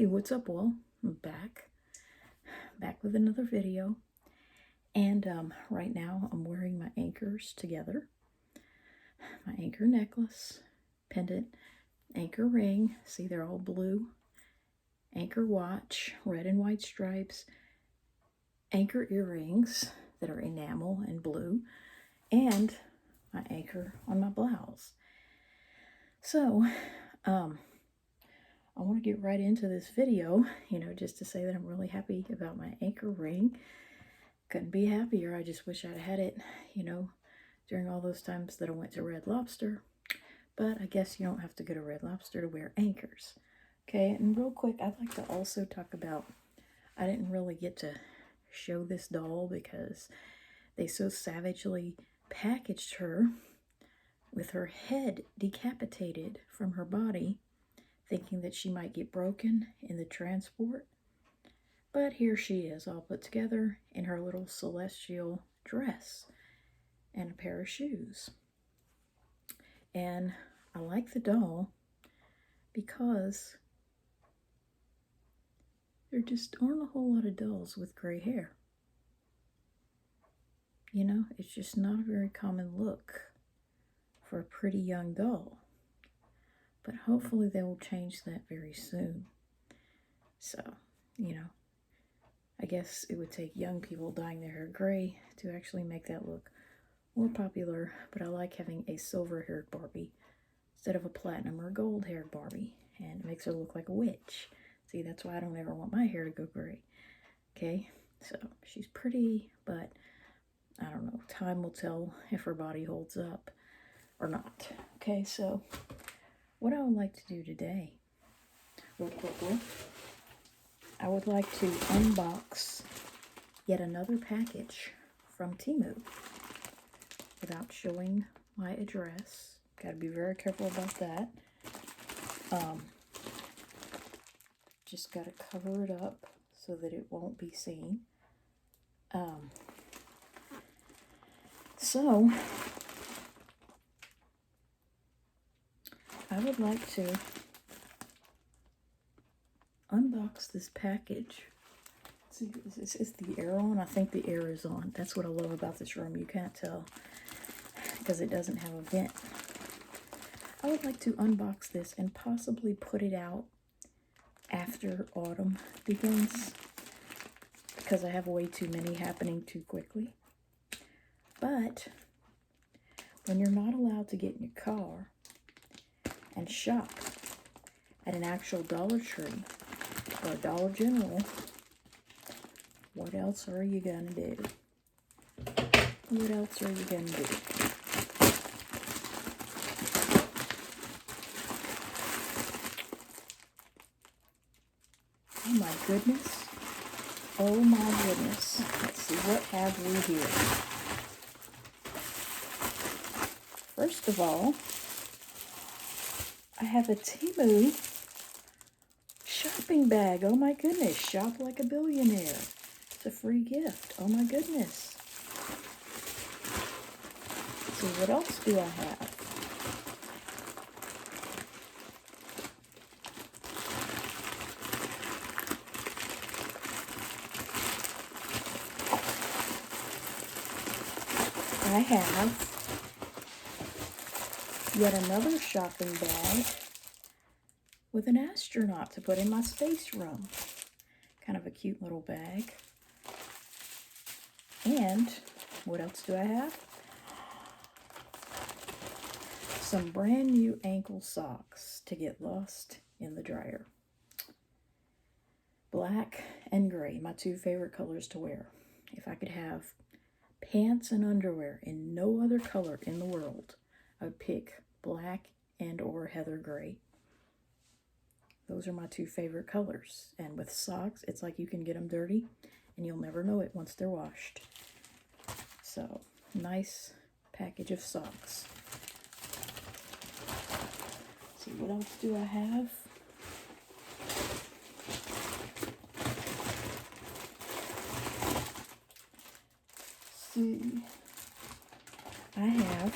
Hey, what's up, all? I'm back with another video. And right now I'm wearing my anchors together. My anchor necklace, pendant, anchor ring. See, they're all blue. Anchor watch, red and white stripes. Anchor earrings that are enamel and blue. And my anchor on my blouse. So, I want to get right into this video, just to say that I'm really happy about my anchor ring. Couldn't be happier. I just wish I'd had it, during all those times that I went to Red Lobster. But I guess you don't have to go to Red Lobster to wear anchors. Okay, and real quick, I'd like to also talk about, I didn't really get to show this doll because they so savagely packaged her with her head decapitated from her body, thinking that she might get broken in the transport. But here she is, all put together in her little celestial dress and a pair of shoes. And I like the doll because there just aren't a whole lot of dolls with gray hair. It's just not a very common look for a pretty young doll. But hopefully they will change that very soon. So, I guess it would take young people dyeing their hair gray to actually make that look more popular. But I like having a silver-haired Barbie instead of a platinum or gold-haired Barbie. And it makes her look like a witch. See, that's why I don't ever want my hair to go gray. Okay, so she's pretty, but I don't know. Time will tell if her body holds up or not. Okay, so what I would like to do today, real quickly, I would like to unbox yet another package from TEMU without showing my address. Gotta be very careful about that. Just gotta cover it up so that it won't be seen. So I would like to unbox this package. See, is the air on? I think the air is on. That's what I love about this room. You can't tell because it doesn't have a vent. I would like to unbox this and possibly put it out after autumn begins because I have way too many happening too quickly. But when you're not allowed to get in your car and shop at an actual Dollar Tree or a Dollar General, what else are you gonna do? What else are you gonna do? Oh my goodness. Oh my goodness. Let's see, what have we here? First of all, I have a TEMU shopping bag. Oh my goodness. Shop like a billionaire. It's a free gift. Oh my goodness. Let's see, what else do I have? I have yet another shopping bag with an astronaut to put in my space room. Kind of a cute little bag. And what else do I have? Some brand new ankle socks to get lost in the dryer. Black and gray, my two favorite colors to wear. If I could have pants and underwear in no other color in the world, I would pick black and or heather gray. Those are my two favorite colors. And with socks, it's like you can get them dirty and you'll never know it once they're washed. So, nice package of socks. Let's see, what else do I have? Let's see. I have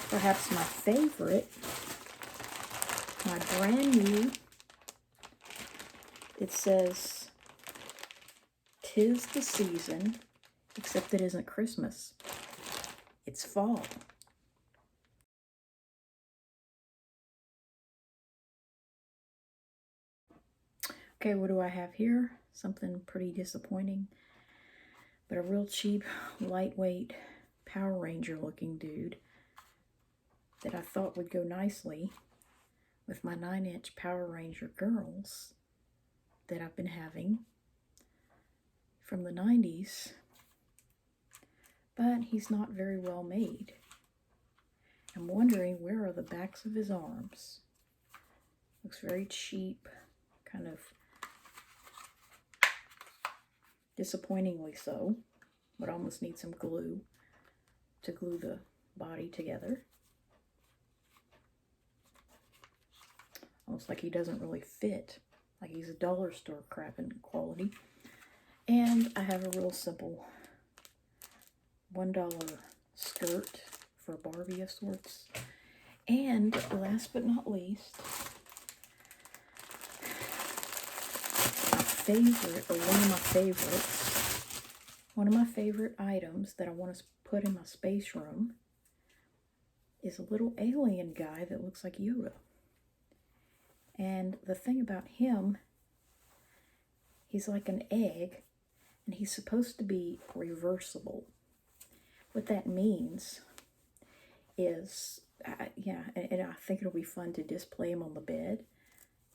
perhaps my favorite my brand new, it says, "'Tis the season," except it isn't Christmas. It's fall. Okay, what do I have here? Something pretty disappointing, but a real cheap, lightweight Power Ranger looking dude that I thought would go nicely with my 9-inch Power Ranger girls that I've been having from the 90s, but he's not very well made. I'm wondering, where are the backs of his arms? Looks very cheap, kind of disappointingly so. Would almost need some glue to glue the body together. Almost like he doesn't really fit, like he's a dollar store crap in quality. And I have a real simple $1 skirt for Barbie of sorts. And last but not least, my favorite, or one of my favorite items that I want to put in my space room is a little alien guy that looks like Yoda. And the thing about him, he's like an egg, and he's supposed to be reversible. What that means is, and I think it'll be fun to display him on the bed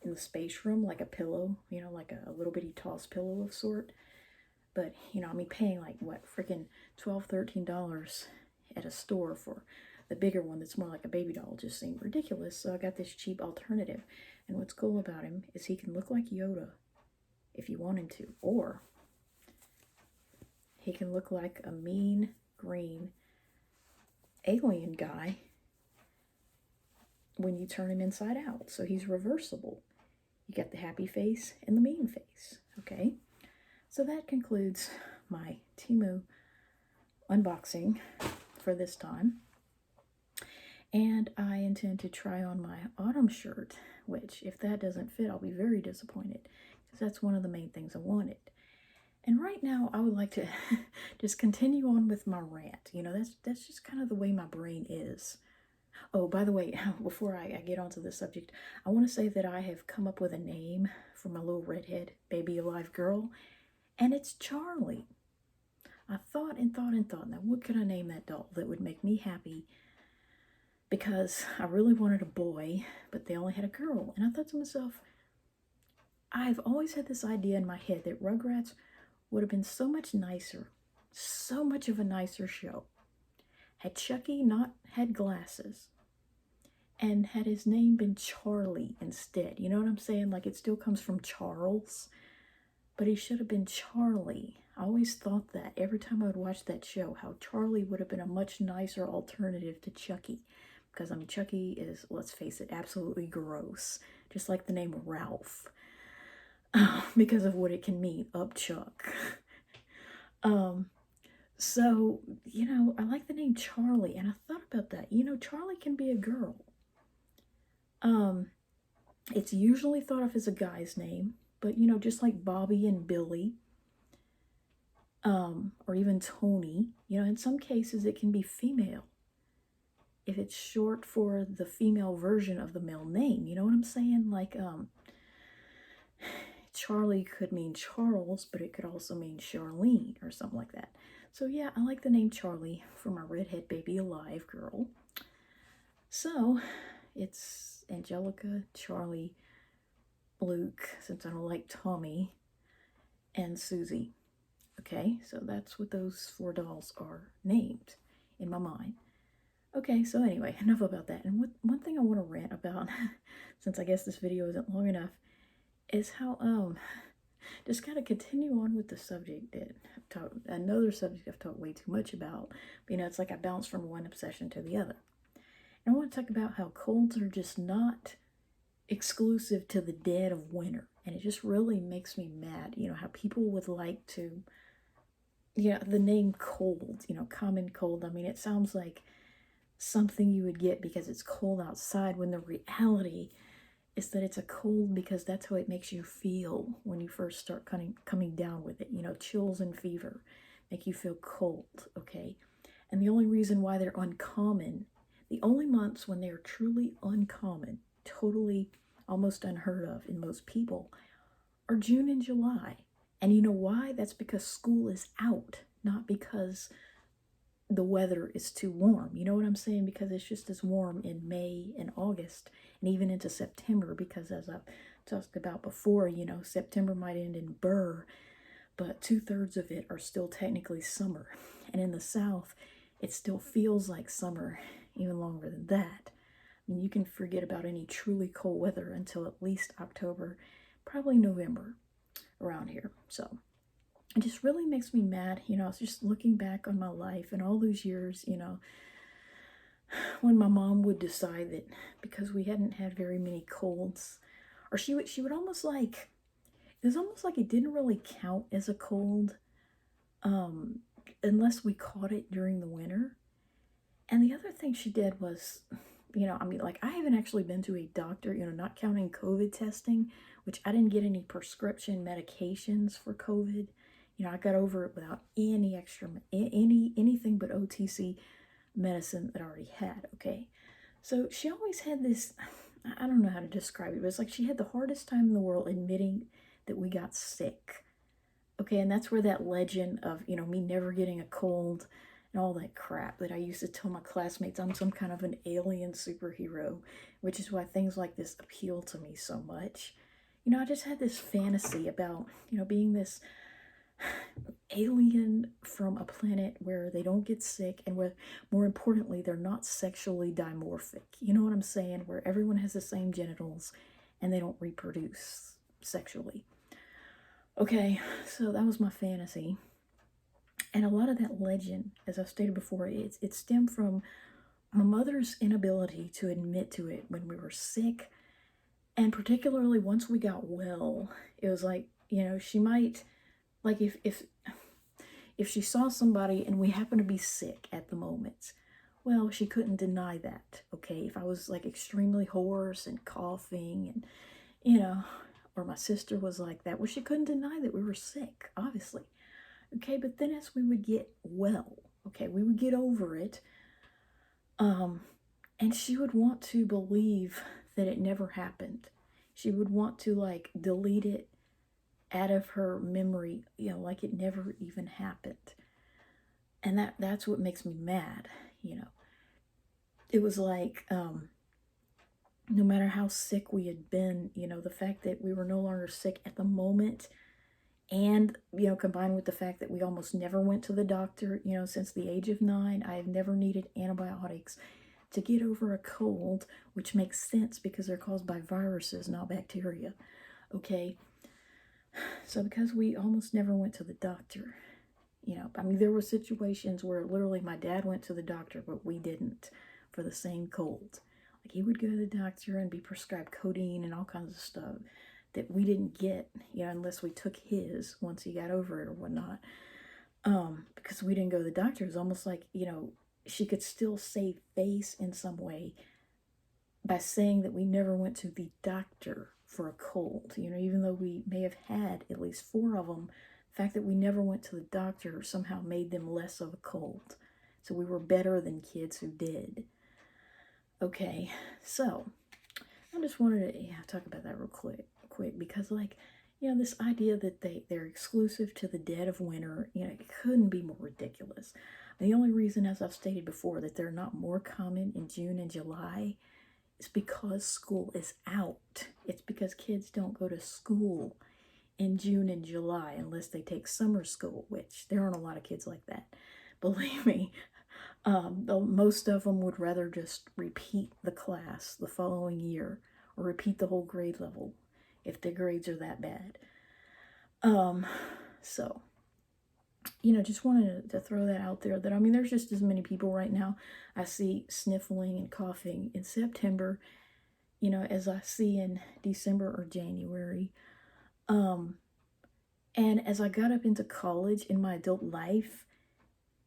in the space room, like a pillow, like a little bitty toss pillow of sort. But, I mean, paying like, what, freaking $12, $13 at a store for the bigger one that's more like a baby doll just seemed ridiculous. So I got this cheap alternative. And what's cool about him is he can look like Yoda if you want him to. Or he can look like a mean green alien guy when you turn him inside out. So he's reversible. You get the happy face and the mean face, okay? So that concludes my TEMU unboxing for this time. And I intend to try on my autumn shirt, which, if that doesn't fit, I'll be very disappointed, because that's one of the main things I wanted. And right now, I would like to just continue on with my rant. That's just kind of the way my brain is. Oh, by the way, before I get onto this subject, I want to say that I have come up with a name for my little redhead baby alive girl, and it's Charlie. I thought and thought and thought, now what could I name that doll that would make me happy? Because I really wanted a boy, but they only had a girl. And I thought to myself, I've always had this idea in my head that Rugrats would have been so much nicer, so much of a nicer show, had Chucky not had glasses, and had his name been Charlie instead. You know what I'm saying? Like, it still comes from Charles, but he should have been Charlie. I always thought that every time I would watch that show, how Charlie would have been a much nicer alternative to Chucky. Because, I mean, Chucky is, let's face it, absolutely gross. Just like the name Ralph. Because of what it can mean, Upchuck. So, I like the name Charlie, and I thought about that. Charlie can be a girl. It's usually thought of as a guy's name, but, just like Bobby and Billy, or even Tony, in some cases it can be female. If it's short for the female version of the male name, you know what I'm saying? Like, Charlie could mean Charles, but it could also mean Charlene or something like that. So yeah, I like the name Charlie for my redhead baby alive girl. So it's Angelica, Charlie, Luke, since I don't like Tommy, and Susie. Okay, so that's what those 4 dolls are named in my mind. Okay, so anyway, enough about that. And one thing I want to rant about, since I guess this video isn't long enough, is how, just kind of continue on with the subject that I've talked, another subject I've talked way too much about. But, it's like I bounce from one obsession to the other. And I want to talk about how colds are just not exclusive to the dead of winter. And it just really makes me mad, how people would like to, the name cold, common cold. I mean, it sounds like something you would get because it's cold outside, when the reality is that it's a cold because that's how it makes you feel when you first start coming down with it. You know, chills and fever make you feel cold, okay? And the only reason why they're uncommon, the only months when they are truly uncommon, totally almost unheard of in most people, are June and July. And you know why? That's because school is out, not because the weather is too warm. You know what I'm saying? Because it's just as warm in May and August and even into September, because as I've talked about before, you know, September might end in burr, but 2/3 of it are still technically summer. And in the South, it still feels like summer even longer than that. I mean, you can forget about any truly cold weather until at least October, probably November around here. So it just really makes me mad. You know, I was just looking back on my life and all those years, you know, when my mom would decide that because we hadn't had very many colds, or she would almost like, it was almost like it didn't really count as a cold um, unless we caught it during the winter. And the other thing she did was, you know, I mean, like, I haven't actually been to a doctor, you know, not counting COVID testing, which I didn't get any prescription medications for COVID. You know, I got over it without any extra, anything but OTC medicine that I already had, okay? So she always had this, I don't know how to describe it, but it's like she had the hardest time in the world admitting that we got sick. Okay, and that's where that legend of, you know, me never getting a cold and all that crap that I used to tell my classmates I'm some kind of an alien superhero, which is why things like this appeal to me so much. You know, I just had this fantasy about, you know, being this alien from a planet where they don't get sick and where, more importantly, they're not sexually dimorphic. You know what I'm saying? Where everyone has the same genitals and they don't reproduce sexually. Okay, so that was my fantasy. And a lot of that legend, as I've stated before, it stemmed from my mother's inability to admit to it when we were sick. And particularly once we got well, it was like, you know, she might, like, if she saw somebody and we happened to be sick at the moment, well, she couldn't deny that, okay? If I was like extremely hoarse and coughing and, you know, or my sister was like that, well, she couldn't deny that we were sick, obviously. Okay, but then as we would get well, okay, we would get over it, and she would want to believe that it never happened. She would want to like delete it out of her memory, you know, like it never even happened. And that's what makes me mad, you know. It was like, no matter how sick we had been, you know, the fact that we were no longer sick at the moment, and, you know, combined with the fact that we almost never went to the doctor, you know, since the age of 9, I have never needed antibiotics to get over a cold, which makes sense because they're caused by viruses, not bacteria, okay? So because we almost never went to the doctor, you know, I mean, there were situations where literally my dad went to the doctor, but we didn't for the same cold. Like, he would go to the doctor and be prescribed codeine and all kinds of stuff that we didn't get, you know, unless we took his once he got over it or whatnot. Because we didn't go to the doctor. It was almost like, you know, she could still save face in some way by saying that we never went to the doctor for a cold, you know, even though we may have had at least 4 of them. The fact that we never went to the doctor somehow made them less of a cold. So we were better than kids who did. Okay, so I just wanted to talk about that real quick because, like, you know, this idea that they're exclusive to the dead of winter, you know, it couldn't be more ridiculous. The only reason, as I've stated before, that they're not more common in June and July is because school is out. It's because kids don't go to school in June and July unless they take summer school, which there aren't a lot of kids like that. Believe me, most of them would rather just repeat the class the following year or repeat the whole grade level if the grades are that bad. So, you know, just wanted to throw that out there that, I mean, there's just as many people right now I see sniffling and coughing in September, you know, as I see in December or January. And as I got up into college in my adult life,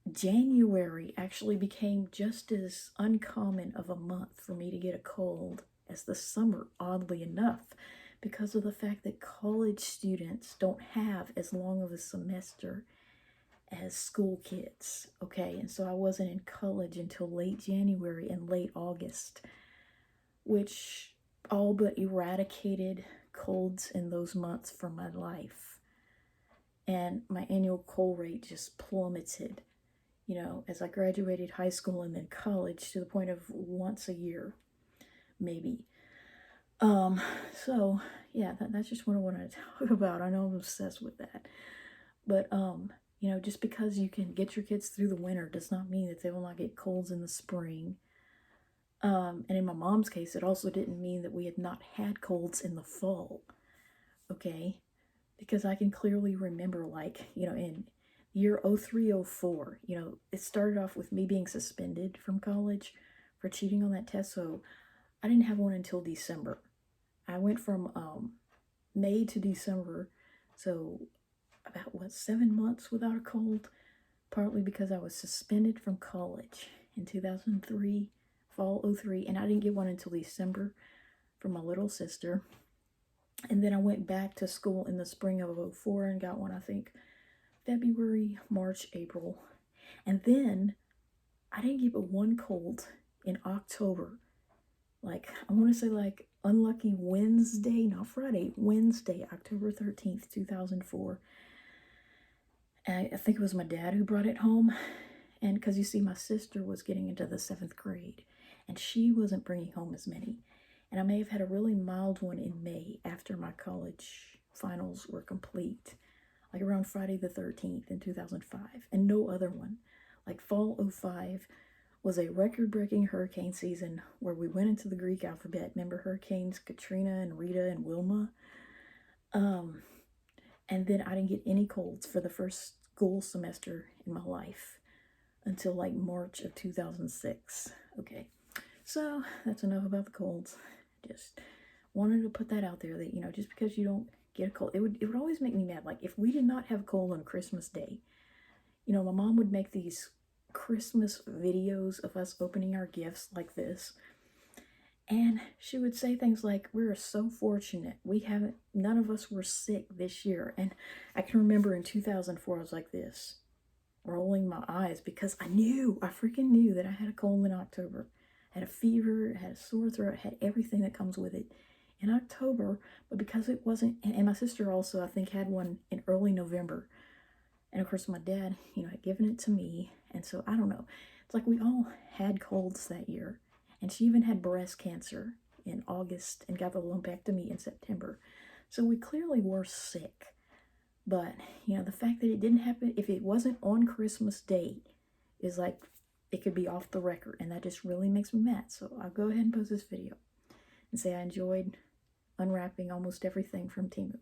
January actually became just as uncommon of a month for me to get a cold as the summer, oddly enough, because of the fact that college students don't have as long of a semester as school kids, okay? And so I wasn't in college until late January and late August, which all but eradicated colds in those months from my life. And my annual cold rate just plummeted, you know, as I graduated high school and then college, to the point of once a year, maybe. So yeah, that's just what I want to talk about. I know I'm obsessed with that. But you know, just because you can get your kids through the winter does not mean that they will not get colds in the spring. And in my mom's case, it also didn't mean that we had not had colds in the fall. Okay? Because I can clearly remember, like, you know, in year 0304, you know, it started off with me being suspended from college for cheating on that test. So I didn't have one until December. I went from May to December, so about 7 months without a cold, partly because I was suspended from college in 2003, fall 03, and I didn't get one until December from my little sister. And then I went back to school in the spring of 04 and got one, I think, February, March, April. And then I didn't get but one cold in October. Like, I want to say, like, unlucky Wednesday, not Friday, Wednesday, October 13th, 2004. And I think it was my dad who brought it home. And because you see, my sister was getting into the 7th grade, and she wasn't bringing home as many. And I may have had a really mild one in May after my college finals were complete, like around Friday the 13th in 2005, and no other one. Like fall 05 was a record-breaking hurricane season where we went into the Greek alphabet. Remember Hurricanes Katrina and Rita and Wilma? And then I didn't get any colds for the first school semester in my life until like March of 2006. Okay, so that's enough about the colds. Just wanted to put that out there that, you know, just because you don't get a cold, it would always make me mad. Like, if we did not have a cold on Christmas Day, you know, my mom would make these Christmas videos of us opening our gifts like this, and she would say things like, "We're so fortunate. None of us were sick this year." And I can remember in 2004, I was like this, rolling my eyes, because I freaking knew that I had a cold in October. I had a fever, I had a sore throat, I had everything that comes with it in October. But because it wasn't, and my sister also, I think, had one in early November. And of course, my dad, you know, had given it to me. And so, I don't know. It's like we all had colds that year. And she even had breast cancer in August and got the lumpectomy in September. So we clearly were sick. But, you know, the fact that it didn't happen, if it wasn't on Christmas Day, is like, it could be off the record. And that just really makes me mad. So I'll go ahead and post this video and say I enjoyed unwrapping almost everything from TEMU.